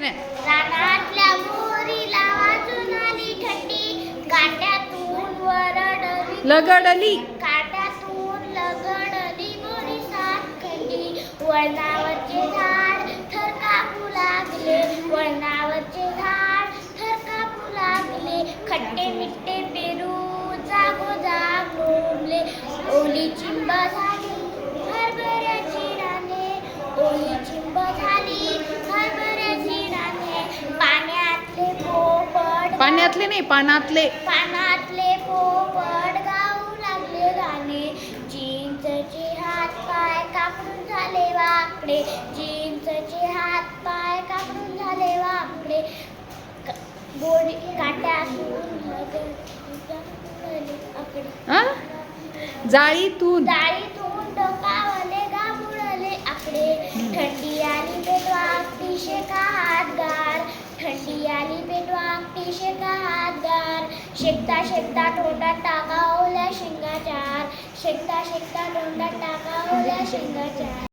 रानातल्या मोरीला वाजून आली थंडी, काट्यातून वरडली लगडली, काट्यातून लगडली मोरी सातखंडी. वळणावरचे झाड थर कापू लागले, वळणावरचे झाड थर कापू लागले. खट्टे मिठ्ठे पेरू जागोजाग लोंबले, ओली चिंब झाली हरभऱ्याची राने, ओली चिंब झाली हरभऱ्याची राने. पाण्यातले पोपट पाण्यातले नाही पानातले, पानातले पोपट गाऊ लागले गाणे. चिंचचे हात पाय कापडून झाले वाकडे, चिंचचे हात पाय कापडून झाले वाकडे. गोडी काट्यातून आकडे, जाळीतून जाळीतून डोकावले गाबुळले आकडे. थंडी आली पेटवाकटी शेका हात गार, थंडी आली पेटवाकटी शेका हात गार. शेकता शेकता तोंडात टाका ओल्या शेंगाचार, शेकता शेकता तोंडात टाका ओल्या शेंगाचार.